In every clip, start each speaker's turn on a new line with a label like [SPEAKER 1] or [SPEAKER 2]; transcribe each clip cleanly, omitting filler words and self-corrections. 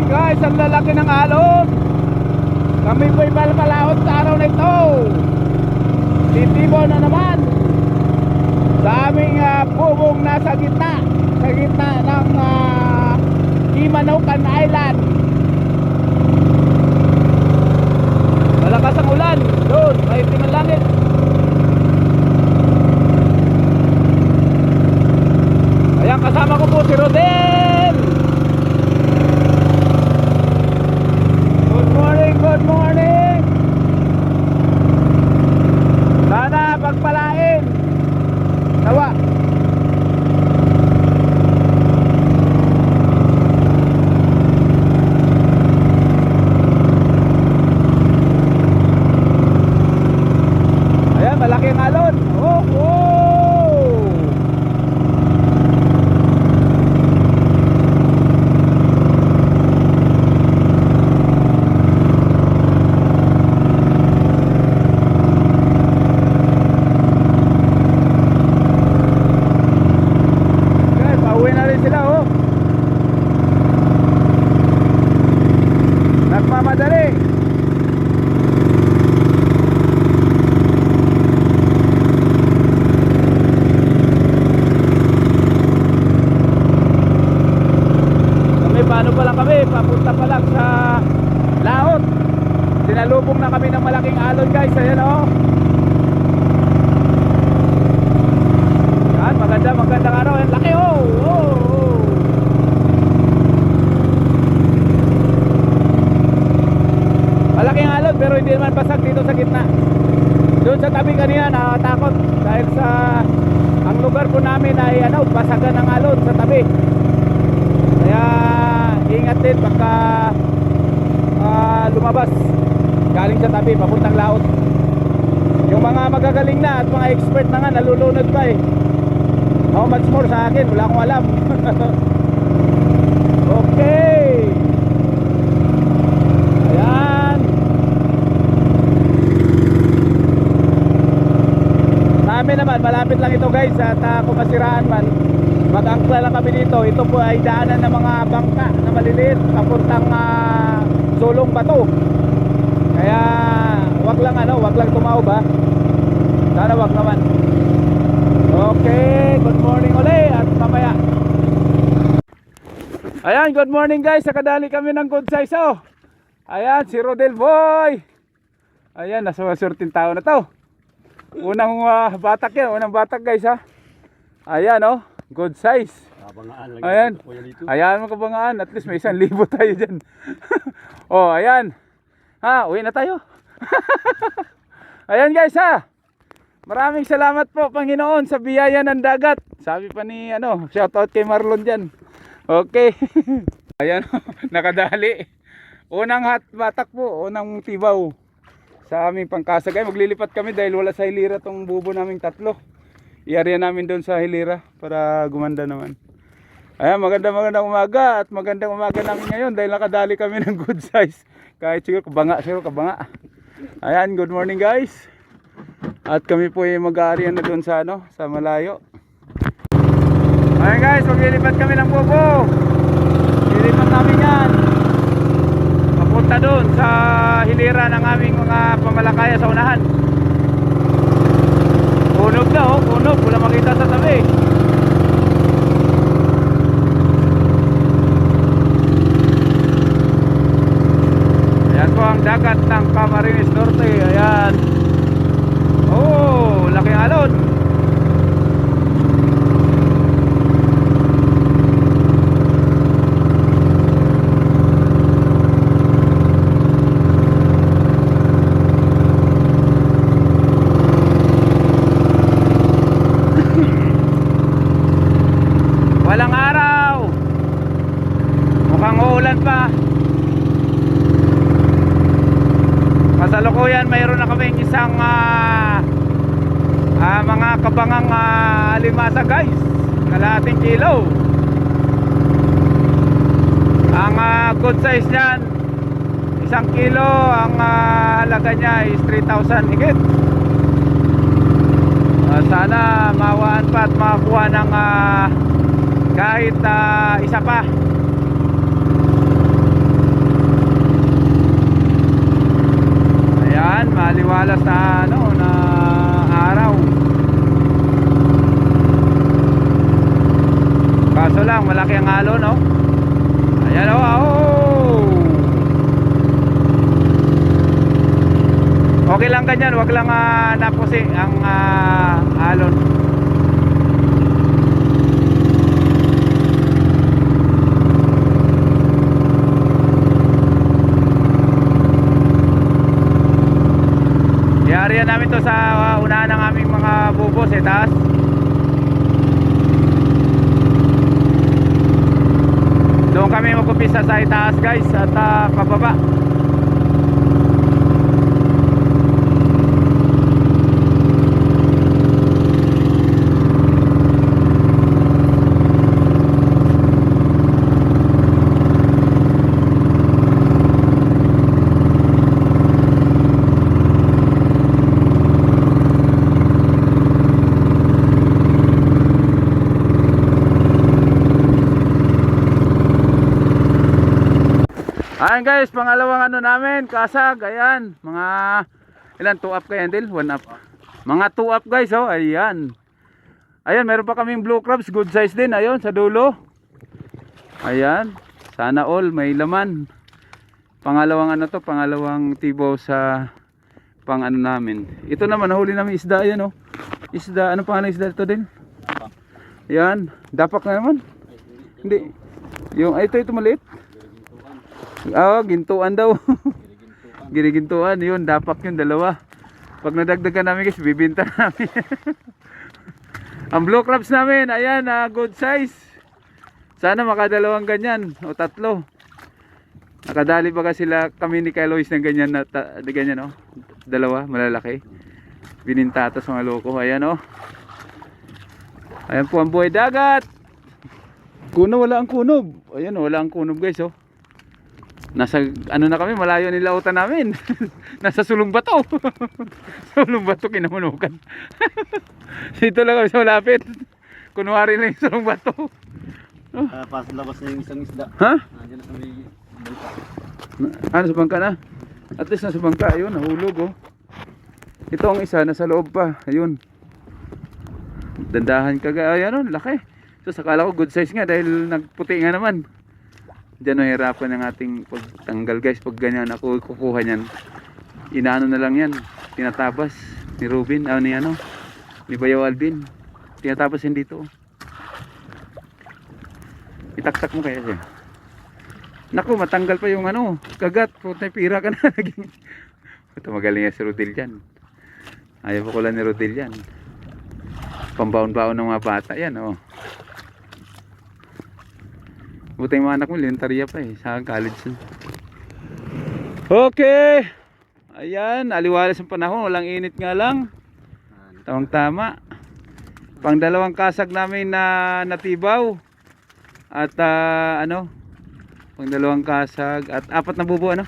[SPEAKER 1] morning guys, ang lalaki ng alon. Kami po'y palpalaot sa araw na ito. Titibo na naman sa aming bubong nasa gitna. Sa gitna ng Imanokan Island. Malakas ang ulan. Doon, maitim ang langit. Ayan, kasama ko po si Rodel. Good morning. Sana pagpalain. Nawa. Ayan, malaki ang alon. Oh, oh. Nagmamadali. Kami paano pa lang kami, papunta pa lang sa laot. Sinalubong na kami ng malaking alon guys. Ayan o. Yan, magandang araw. Yan, laki o. Malaking alon pero hindi naman basag dito sa gitna. Doon sa tabi kanina nakatakot dahil sa ang lugar po namin ay basagan ng alon sa tabi. Kaya ingat din baka lumabas galing sa tabi papuntang laot. Yung mga magagaling na at mga expert na nga nalulunod pa eh. How much more sa akin? Wala akong alam. Okay. Kami naman, malapit lang ito guys. At kung masiraan man, mag-angkla lang kami dito. Ito po ay daanan ng mga bangka na maliliit papuntang Sulong Bato. Kaya wag lang tumaob ha. Sana wag naman. Okay, good morning ulit at mamaya. Ayan, good morning guys. Nakadali kami ng good size oh. Ayan, si Rodel boy. Ayan, nasa 13 taon na to. Unang batak yan, unang batak guys ha. Ayan oh, good size. Ayan, ayan mga kabangaan, at least may 1,000 tayo dyan. Oh, ayan. Ha, uwi na tayo. Ayan guys ha. Maraming salamat po Panginoon sa biyaya ng dagat. Sabi pa ni shout out kay Marlon dyan. Okay. Ayan, nakadali. Unang batak po, unang tibaw sa aming pangkasag. Ay maglilipat kami dahil wala sa hilira tong bubo naming tatlo. I-area namin doon sa hilira para gumanda naman. Ayan, magandang umaga at magandang umaga namin ngayon dahil nakadali kami ng good size. Kahit siguro kabanga. Ayan, good morning guys. At kami po ay mag-aarian na doon sa sa malayo. Ayan guys, maglilipat kami ng bubo. Lilipat namin yan papunta doon sa hilira ng aming mga pamalakaya sa unahan. Punog na punog, wala makita sa tabi. Ayan po ang dagat ng Camarines Norte. Ayan. Oh, laking alon. Walang araw. Mukhang uulan pa. Kasalukuyan mayroon na kaming isang mga kabangang alimasa guys. Kalahating kilo. Ang good size niyan 1 kilo. Ang halaga niya is 3,000 higit. Sana mawaan pa at makakuha ng kahit isa pa. Ayan, maliwalas na ano, na araw. Kaso lang, malaki ang alon, no? Ayan, oh. Okay lang ganyan, wag lang napusi ang alon. Yari namin to sa unahan ng aming mga bubos, taas. Doon kami mag-umpisa sa itaas, guys, at pababa. Ayan guys, pangalawang ano namin, kasag, ayan, mga ilan, 2 up kaya Del? 1 up. Mga 2 up guys, oh, ayan. Ayan, meron pa kaming blue crabs, good size din, ayun, sa dulo. Ayan, sana all, may laman. Pangalawang ano to, pangalawang tibaw sa pang ano namin. Ito naman, nahuli namin isda, ayan oh. Isda, ano pangalan isda ito din? Ayan, dapak na naman. Hindi, yung, ito maliit. Gintuan daw. Ginigintuan, yun, dapak yung dalawa. Pag nadagdagan namin guys, bibinta namin. Ang blue crabs namin, ayan, good size. Sana makadalawang ganyan o 3. Nakadali ba sila kami ni Kalois ng ganyan na ganyan, oh. 2, malalaki. Binintatas mga loko, ayan oh. Ayan po ang buhay dagat. Kuno, wala ang kunob. Ayan, wala ang kunob guys, oh. Nasa ano na kami, malayo nilautan namin. Nasa sulong bato. Sulong bato kinamanukan. Dito lang kami sa malapit. Kunwari lang yung sulong bato.
[SPEAKER 2] Labas na yung isang isda.
[SPEAKER 1] Ha?
[SPEAKER 2] Nandiyan na sa may bangka.
[SPEAKER 1] Ano sa bangka na? At least nasa bangka, ayun, nahulog oh. Ito ang isa, nasa loob pa. Ayun. Dandahan ka, ayan oh, laki. So sakala ko good size nga dahil nagputi nga naman. Diyan nahirapan ng ating pagtanggal guys. Pag ganyan ako kukuha niyan, inaano na lang yan, tinatabas ni Ruben, ni Bayaw Alvin, tinatabas yan dito. Itaktak mo kaya siya. Naku, matanggal pa yung kagat. Puta, pira ka na. Ito magaling yan si Rodel yan. Ayaw ko lang ni Rodel yan. Pambaon-baon ng mga bata yan oh. Buti yung mga anak mo, lintarya pa sa college. Okay. Ayan, aliwalas ang panahon, walang init nga lang. Tamang tama. Pang dalawang kasag namin na natibaw. At pang dalawang kasag at 4 na bubo 4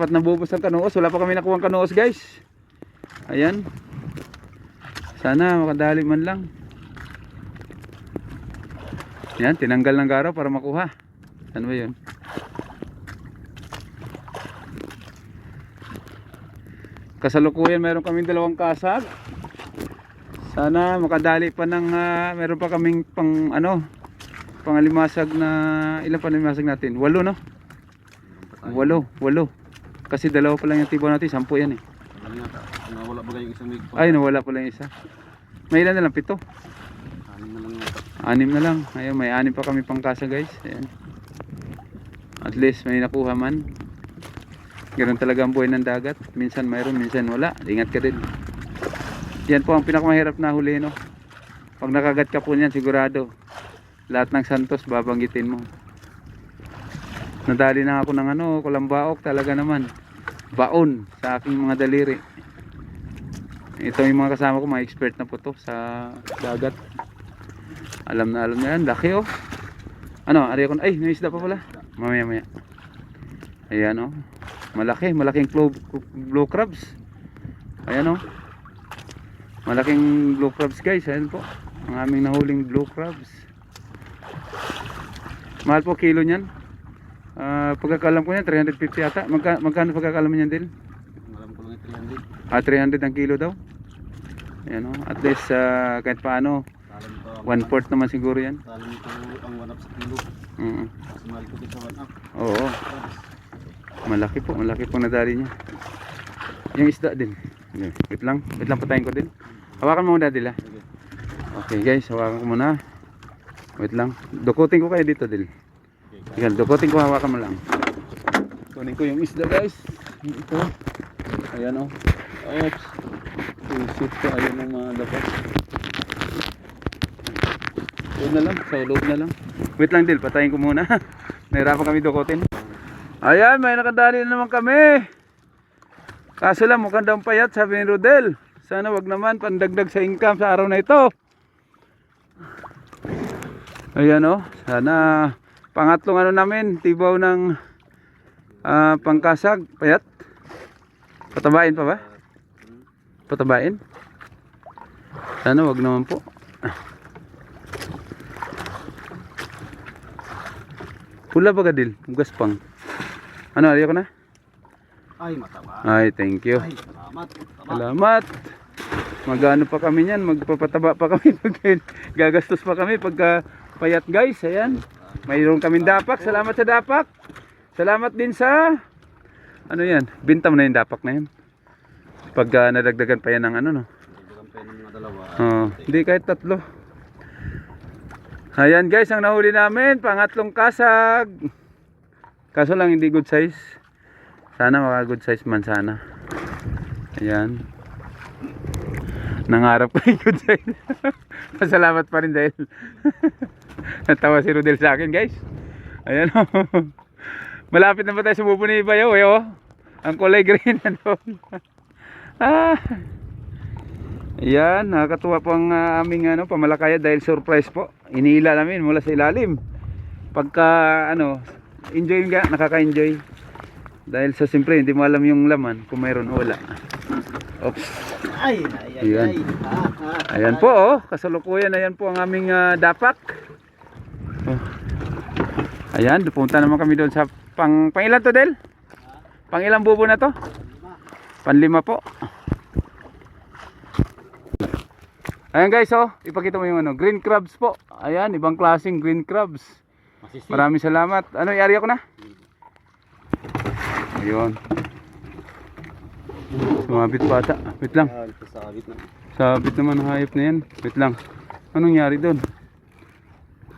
[SPEAKER 1] na bubo sa kanuos. Wala pa kami nakuha kanuos guys. Ayan. Sana makadali man lang. Yan, tinanggal ng garo para makuha. Ano ba yun? Kasalukuyan meron kaming 2 kasag. Sana makadali pa ng meron pa kaming pangalimasag na ilan pa limasag natin? 8 no? 8. Kasi 2 pa lang yung tibaw natin, 10 yan
[SPEAKER 2] Nawala ba yung isang
[SPEAKER 1] Ay, nawala pa lang yung isa. May ilan na lang? 7. 6 na lang. Ayun, may 6 pa kami pangkasa guys. Ayan. At least may nakuha man. Ganoon talaga ang buhay ng dagat. Minsan mayroon, minsan wala. Ingat ka din. Yan po ang pinakamahirap na huli, no? Pag nakagat ka po niyan, sigurado lahat ng santos babanggitin mo. Nadali na ako ng kulambaok talaga naman. Baon sa aking mga daliri. Ito yung mga kasama ko, mga expert na po to sa dagat. Alam na yan, laki oh. Ay, may isda pa pala. Mamaya. Ayan oh. Malaking blue crabs. Ayan oh. Malaking blue crabs guys, ayan po. Ang aming nahuling blue crabs. Mahal po kilo niyan. Pagkakalam ko niyan 350 ata. Magkano pagkakalam niyan din?
[SPEAKER 2] Alam
[SPEAKER 1] 300 ang kilo daw. Ayan o. At least kahit paano,
[SPEAKER 2] Talam ito.
[SPEAKER 1] 1/4 naman siguro yan.
[SPEAKER 2] Talam ito ang 1 up sa kilo. Mas mahal ko din sa 1 up.
[SPEAKER 1] Oo. Malaki po nadali niya. Yung isda din. Okay. Wait lang patayin ko din. Hawakan mo muna Dil.
[SPEAKER 2] Sige.
[SPEAKER 1] Okay guys, hawakan ko muna. Wait lang. Dukutin ko kayo dito Dil. Yan, dukutin ko, hawakan mo lang. Kunin ko yung isda guys. Ito. Ayan o. Oops. Shoot ko. Ayan ang mga dapat. Loob na lang. Sa loob na lang. Wait lang Dil, patayin ko muna. Nahirapan kami dukutin. Ayan, may nakadali na naman kami. Kaso lang, mukhang daw payat, sabi ni Rodel. Sana wag naman, pandagdag sa income sa araw na ito. Ayan o, sana pangatlong ano namin, tibaw ng pangkasag, payat. Patabain pa ba? Patabain? Sana wag naman po. Pula ba Dil? Gaspang. Ano, ariyo ko na?
[SPEAKER 2] Ay, mataba.
[SPEAKER 1] Ay, thank you.
[SPEAKER 2] Ay, salamat. Mataba.
[SPEAKER 1] Salamat. Magano pa kami niyan, magpapataba pa kami, gagastos pa kami pagka payat guys. Ayan. Mayroon kaming dapak. Salamat sa dapak. Salamat din sa ano yan, binta mo na yung dapak na yan. Pagka nadagdagan pa yan ng ano no.
[SPEAKER 2] Dagdagan pa ng mga dalawa.
[SPEAKER 1] Hindi kahit 3. Ayan guys, ang nahuli namin, pangatlong kasag. Kaso lang hindi good size. Sana maka good size man sana. Ayan. Nangarap ko yung good size. Pasalamat pa rin dahil natawa si Rodel sa akin guys. Ayan o. Malapit na ba tayo sa bubo ni Bayaw eh oh. Ang kulay green na doon. Ayan, nakakatuwa po ang aming pamalakaya dahil surprise po. Iniila namin mula sa ilalim. Pagka enjoy nga, nakaka-enjoy. Dahil sa simple hindi mo alam yung laman kung mayroon o wala. Oops.
[SPEAKER 2] Ay.
[SPEAKER 1] Ayan. Ayan po oh, kasalukuyan ayan po ang aming dapak. Oh. Ayan, pupunta naman kami doon sa pangilan to Del? Pangilang bubo na to? Panlima po. Ayan guys oh, ipakita mo yung green crabs po. Ayan, ibang klaseng green crabs. Maraming salamat. Ano, i-area ko na? Ayun. Sumabit pa ata. Wait lang.
[SPEAKER 2] Sabit na.
[SPEAKER 1] Sabit naman ang hayop na yan. Wait lang. Anong nangyari doon?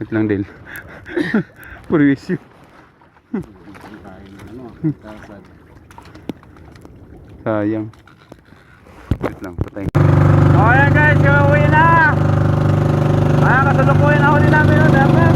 [SPEAKER 1] Wait lang din. Purwisyo. Sayang. Wait lang. Patay. O ayan guys, uwi na. Kasalukuyan ako din namin. Dapat.